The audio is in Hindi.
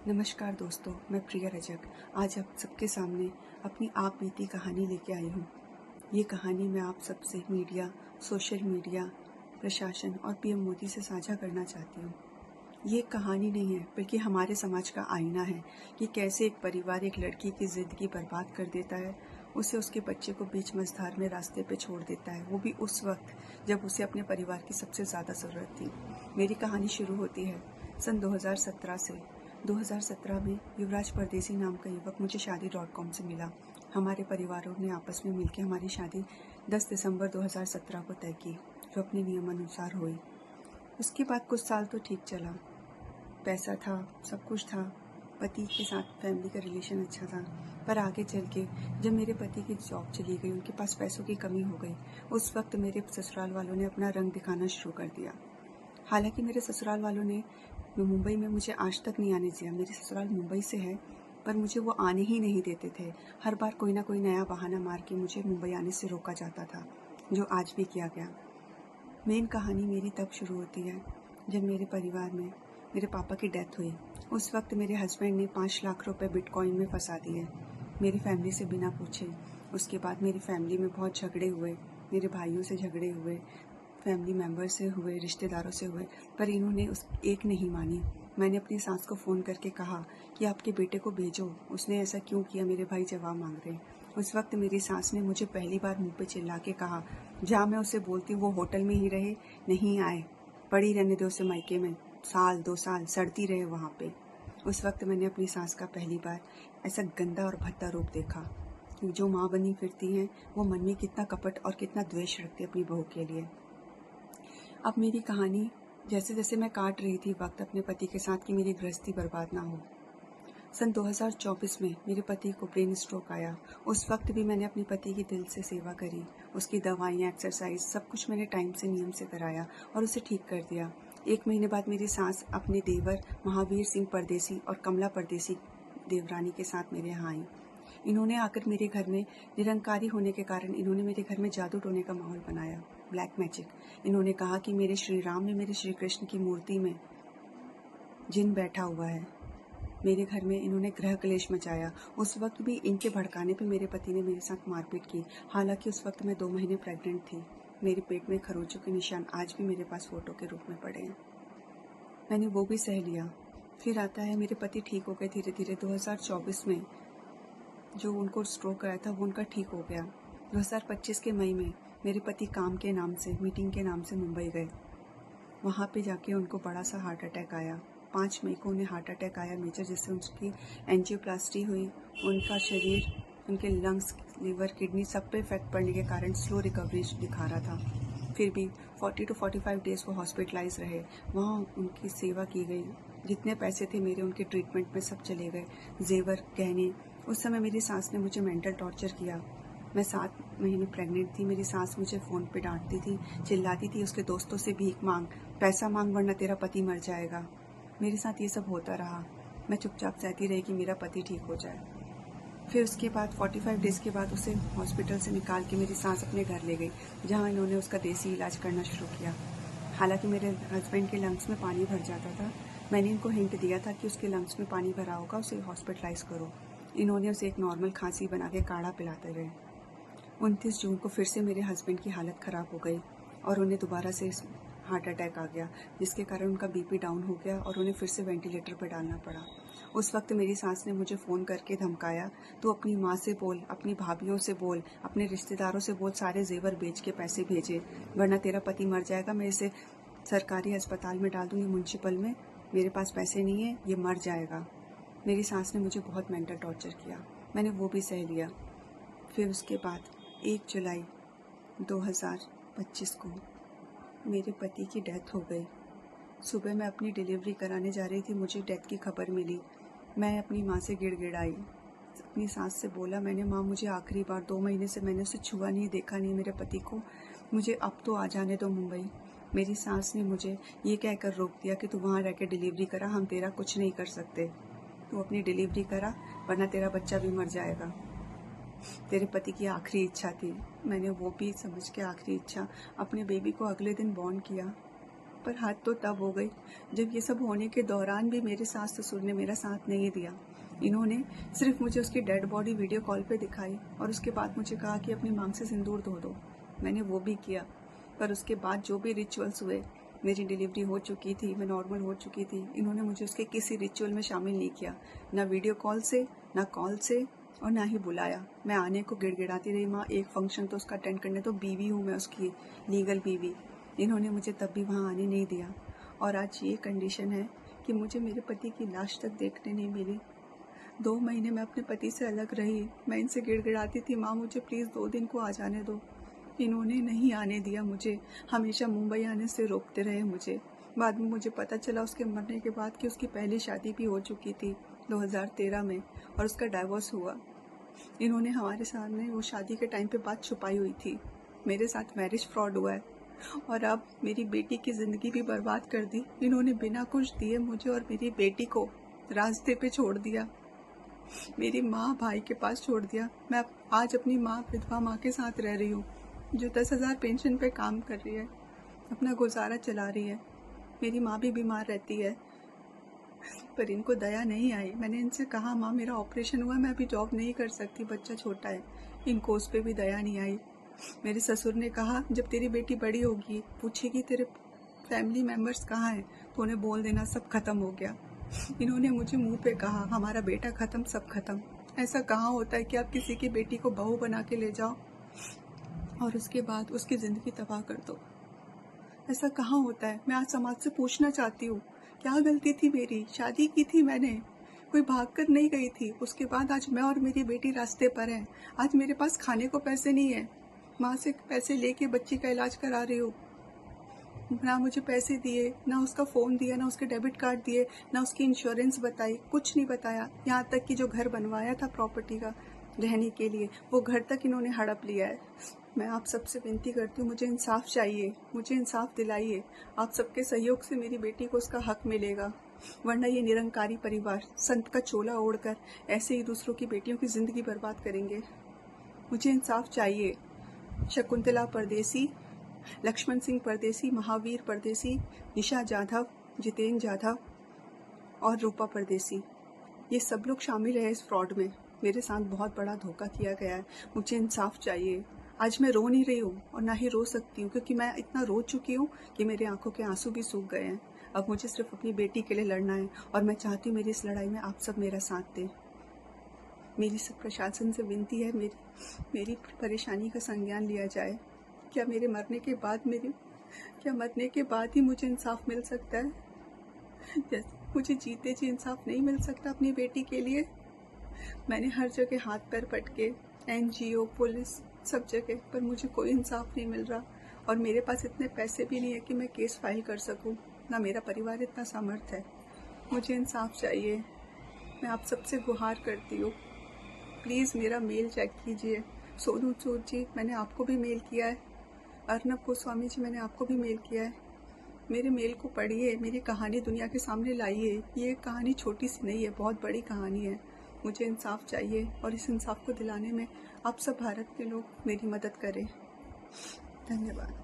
नमस्कार दोस्तों, मैं प्रिया रजक आज आप सबके सामने अपनी आप बीती कहानी लेके आई हूँ। ये कहानी मैं आप सबसे मीडिया, सोशल मीडिया, प्रशासन और पीएम मोदी से साझा करना चाहती हूँ। ये एक कहानी नहीं है बल्कि हमारे समाज का आईना है कि कैसे एक परिवार एक लड़की की ज़िंदगी बर्बाद कर देता है, उसे उसके बच्चे को बीच मझधार में रास्ते पे छोड़ देता है, वो भी उस वक्त जब उसे अपने परिवार की सबसे ज़्यादा ज़रूरत थी। मेरी कहानी शुरू होती है सन 2017 से। 2017 में युवराज परदेसी नाम का युवक मुझे शादी.com से मिला। हमारे परिवारों ने आपस में मिलकर हमारी शादी 10 दिसंबर 2017 को तय की, जो अपने नियमानुसार हुई। उसके बाद कुछ साल तो ठीक चला, पैसा था, सब कुछ था, पति के साथ फैमिली का रिलेशन अच्छा था। पर आगे चल के जब मेरे पति की जॉब चली गई, उनके पास पैसों की कमी हो गई, उस वक्त मेरे ससुराल वालों ने अपना रंग दिखाना शुरू कर दिया। हालांकि मेरे ससुराल वालों ने मुंबई में मुझे आज तक नहीं आने दिया। मेरे ससुराल मुंबई से है, पर मुझे वो आने ही नहीं देते थे। हर बार कोई ना कोई नया बहाना मार के मुझे मुंबई आने से रोका जाता था, जो आज भी किया गया। मेन कहानी मेरी तब शुरू होती है जब मेरे परिवार में मेरे पापा की डेथ हुई। उस वक्त मेरे हस्बैंड ने 5 लाख रुपए बिटकॉइन में फंसा दिए, मेरी फैमिली से बिना पूछे। उसके बाद मेरी फैमिली में बहुत झगड़े हुए, मेरे भाइयों से झगड़े हुए, फैमिली मेम्बर से हुए, रिश्तेदारों से हुए, पर इन्होंने उस एक नहीं मानी। मैंने अपनी सास को फ़ोन करके कहा कि आपके बेटे को भेजो, उसने ऐसा क्यों किया, मेरे भाई जवाब मांग रहे हैं। उस वक्त मेरी सास ने मुझे पहली बार मुंह पे चिल्ला के कहा, जहाँ मैं उसे बोलती हूँ वो होटल में ही रहे, नहीं आए, पड़ी रहने दो उसे मायके में, 1-2 साल सड़ती रहे वहाँ पे। उस वक्त मैंने अपनी सास का पहली बार ऐसा गंदा और भद्दा रूप देखा कि जो माँ बनी फिरती हैं वो मन में कितना कपट और कितना द्वेष रखती अपनी बहू के लिए। अब मेरी कहानी जैसे जैसे मैं काट रही थी वक्त अपने पति के साथ कि मेरी गृहस्थी बर्बाद ना हो। सन 2024 में मेरे पति को ब्रेन स्ट्रोक आया। उस वक्त भी मैंने अपने पति की दिल से सेवा करी, उसकी दवाइयाँ, एक्सरसाइज सब कुछ मैंने टाइम से नियम से कराया और उसे ठीक कर दिया। 1 महीने बाद मेरी सास अपने देवर महावीर सिंह परदेसी और कमला परदेसी देवरानी के साथ मेरे यहाँ आई। इन्होंने आकर मेरे घर में निरंकारी होने के कारण इन्होंने मेरे घर में जादू टोने का माहौल बनाया, ब्लैक मैजिक। इन्होंने कहा कि मेरे श्री राम में, मेरे श्री कृष्ण की मूर्ति में जिन बैठा हुआ है। मेरे घर में इन्होंने गृह क्लेश मचाया। उस वक्त भी इनके भड़काने पे मेरे पति ने मेरे साथ मारपीट की। हालांकि उस वक्त मैं 2 महीने प्रेग्नेंट थी। मेरे पेट में खरोंचों के निशान आज भी मेरे पास फोटो के रूप में पड़े हैं। मैंने वो भी सह लिया। फिर आता है मेरे पति ठीक हो गए धीरे धीरे। 2024 में जो उनको स्ट्रोक आया था वो उनका ठीक हो गया। 2025 के मई में मेरे पति काम के नाम से, मीटिंग के नाम से मुंबई गए। वहाँ पे जाके उनको बड़ा सा हार्ट अटैक आया। 5 मई को उन्हें हार्ट अटैक आया मेजर, जिससे उनकी एंजियोप्लास्टी हुई। उनका शरीर, उनके लंग्स, लीवर, किडनी सब पे इफेक्ट पड़ने के कारण स्लो रिकवरी दिखा रहा था। फिर भी 40 to 45 डेज़ वो हॉस्पिटलाइज रहे। वहाँ उनकी सेवा की गई। जितने पैसे थे मेरे उनके ट्रीटमेंट में सब चले गए, जेवर, गहने। उस समय मेरी सास ने मुझे मेंटल टॉर्चर किया। मैं 7 महीने प्रेग्नेंट थी। मेरी सास मुझे फ़ोन पे डांटती थी, चिल्लाती थी, उसके दोस्तों से भीख मांग, पैसा मांग वरना तेरा पति मर जाएगा। मेरे साथ ये सब होता रहा। मैं चुपचाप सहती रही कि मेरा पति ठीक हो जाए। फिर उसके बाद 45 डेज़ के बाद उसे हॉस्पिटल से निकाल के मेरी सास अपने घर ले गई, जहाँ इन्होंने उसका देसी इलाज करना शुरू किया। हालांकि मेरे हस्बैंड के लंग्स में पानी भर जाता था। मैंने इनको हिंट दिया था कि उसके लंग्स में पानी भरा होगा, उसे हॉस्पिटलाइज करो। इन्होंने उसे एक नॉर्मल खांसी बना के काढ़ा पिलाते रहे। 29 जून को फिर से मेरे हस्बैंड की हालत ख़राब हो गई और उन्हें दोबारा से हार्ट अटैक आ गया, जिसके कारण उनका बीपी डाउन हो गया और उन्हें फिर से वेंटिलेटर पर डालना पड़ा। उस वक्त मेरी सास ने मुझे फ़ोन करके धमकाया, तू अपनी माँ से बोल, अपनी भाभीयों से बोल, अपने रिश्तेदारों से बोल, सारे जेवर बेच के पैसे भेजे, वरना तेरा पति मर जाएगा। मैं इसे सरकारी अस्पताल में डाल दूँगी, म्यूनसिपल में। मेरे पास पैसे नहीं है, ये मर जाएगा। मेरी सास ने मुझे बहुत मेंटल टॉर्चर किया। मैंने वो भी सह लिया। फिर उसके बाद 1 जुलाई 2025 को मेरे पति की डेथ हो गई। सुबह मैं अपनी डिलीवरी कराने जा रही थी, मुझे डेथ की खबर मिली। मैं अपनी माँ से गिड़गिड़ाई, अपनी सास से बोला मैंने, माँ मुझे आखिरी बार 2 महीने से मैंने उसे छुआ नहीं, देखा नहीं मेरे पति को, मुझे अब तो आ जाने दो मुंबई। मेरी सास ने मुझे ये कहकर रोक दिया कि तू वहाँ रह के डिलीवरी करा, हम तेरा कुछ नहीं कर सकते, तू अपनी डिलीवरी करा वरना तेरा बच्चा भी मर जाएगा। तेरे पति की आखिरी इच्छा थी। मैंने वो भी समझ के आखिरी इच्छा अपने बेबी को अगले दिन बॉर्न किया। पर हाथ तो तब हो गई जब ये सब होने के दौरान भी मेरे सास ससुर ने मेरा साथ नहीं दिया। इन्होंने सिर्फ मुझे उसकी डेड बॉडी वीडियो कॉल पे दिखाई और उसके बाद मुझे कहा कि अपनी मांग से सिंदूर धो दो। मैंने वो भी किया, पर उसके बाद जो भी रिचुअल्स हुए, मेरी डिलीवरी हो चुकी थी, मैं नॉर्मल हो चुकी थी, इन्होंने मुझे उसके किसी रिचुअल में शामिल नहीं किया, ना वीडियो कॉल से, ना कॉल से, और ना ही बुलाया। मैं आने को गिड़गिड़ाती रही, माँ एक फंक्शन तो उसका अटेंड करने, तो बीवी हूँ मैं उसकी, लीगल बीवी। इन्होंने मुझे तब भी वहाँ आने नहीं दिया और आज ये कंडीशन है कि मुझे मेरे पति की लाश तक देखने नहीं मिली। 2 महीने मैं अपने पति से अलग रही। मैं इनसे गिड़गिड़ाती थी, माँ मुझे प्लीज़ 2 दिन को आ जाने दो। इन्होंने नहीं आने दिया मुझे, हमेशा मुंबई आने से रोकते रहे मुझे। बाद में मुझे पता चला उसके मरने के बाद कि उसकी पहली शादी भी हो चुकी थी 2013 में और उसका डाइवोर्स हुआ। इन्होंने हमारे सामने वो शादी के टाइम पे बात छुपाई हुई थी। मेरे साथ मैरिज फ्रॉड हुआ है और अब मेरी बेटी की ज़िंदगी भी बर्बाद कर दी। इन्होंने बिना कुछ दिए मुझे और मेरी बेटी को रास्ते पे छोड़ दिया, मेरी माँ भाई के पास छोड़ दिया। मैं आज अपनी माँ, विधवा माँ के साथ रह रही हूँ, जो 10,000 पेंशन पे काम कर रही है, अपना गुजारा चला रही है। मेरी माँ भी बीमार रहती है, पर इनको दया नहीं आई। मैंने इनसे कहा, माँ मेरा ऑपरेशन हुआ, मैं अभी जॉब नहीं कर सकती, बच्चा छोटा है। इनको उस पर भी दया नहीं आई। मेरे ससुर ने कहा, जब तेरी बेटी बड़ी होगी, पूछेगी तेरे फैमिली मेम्बर्स कहाँ हैं, तो उन्हें बोल देना सब खत्म हो गया। इन्होंने मुझे मुंह पे कहा, हमारा बेटा खत्म, सब खत्म। ऐसा कहाँ होता है कि आप किसी की बेटी को बहू बना के ले जाओ और उसके बाद उसकी ज़िंदगी तबाह कर दो? ऐसा कहाँ होता है? मैं आज समाज से पूछना चाहती हूँ, क्या गलती थी मेरी? शादी की थी मैंने, कोई भाग कर नहीं गई थी। उसके बाद आज मैं और मेरी बेटी रास्ते पर हैं। आज मेरे पास खाने को पैसे नहीं है, माँ से पैसे लेके बच्ची का इलाज करा रही हूँ। ना मुझे पैसे दिए, ना उसका फ़ोन दिया, ना उसके डेबिट कार्ड दिए, ना उसकी इंश्योरेंस बताई, कुछ नहीं बताया। यहाँ तक कि जो घर बनवाया था प्रॉपर्टी का रहने के लिए, वो घर तक इन्होंने हड़प लिया है। मैं आप सबसे विनती करती हूँ, मुझे इंसाफ चाहिए, मुझे इंसाफ दिलाइए। आप सबके सहयोग से मेरी बेटी को उसका हक मिलेगा, वरना ये निरंकारी परिवार संत का चोला ओढ़कर ऐसे ही दूसरों की बेटियों की ज़िंदगी बर्बाद करेंगे। मुझे इंसाफ चाहिए। शकुंतला परदेसी, लक्ष्मण सिंह परदेसी, महावीर परदेसी, निशा जाधव, जितेंद्र जाधव और रूपा परदेसी, ये सब लोग शामिल है इस फ्रॉड में। मेरे साथ बहुत बड़ा धोखा किया गया है। मुझे इंसाफ चाहिए। आज मैं रो नहीं रही हूँ और ना ही रो सकती हूँ, क्योंकि मैं इतना रो चुकी हूँ कि मेरे आंखों के आंसू भी सूख गए हैं। अब मुझे सिर्फ अपनी बेटी के लिए लड़ना है और मैं चाहती हूँ मेरी इस लड़ाई में आप सब मेरा साथ दें। मेरी सब प्रशासन से विनती है, मेरी परेशानी का संज्ञान लिया जाए। क्या मरने के बाद ही मुझे इंसाफ मिल सकता है? जैसे मुझे जीते जी इंसाफ नहीं मिल सकता अपनी बेटी के लिए? मैंने हर जगह हाथ पैर पटके, NGO, पुलिस, सब जगह, पर मुझे कोई इंसाफ नहीं मिल रहा। और मेरे पास इतने पैसे भी नहीं है कि मैं केस फाइल कर सकूं, ना मेरा परिवार इतना सामर्थ्य है। मुझे इंसाफ चाहिए। मैं आप सबसे गुहार करती हूँ, प्लीज़ मेरा मेल चेक कीजिए। सोनू सूद जी, मैंने आपको भी मेल किया है। अर्नब गोस्वामी जी, मैंने आपको भी मेल किया है। मेरे मेल को पढ़िए, मेरी कहानी दुनिया के सामने लाइए। ये कहानी छोटी सी नहीं है, बहुत बड़ी कहानी है। मुझे इंसाफ चाहिए और इस इंसाफ को दिलाने में आप सब भारत के लोग मेरी मदद करें। धन्यवाद।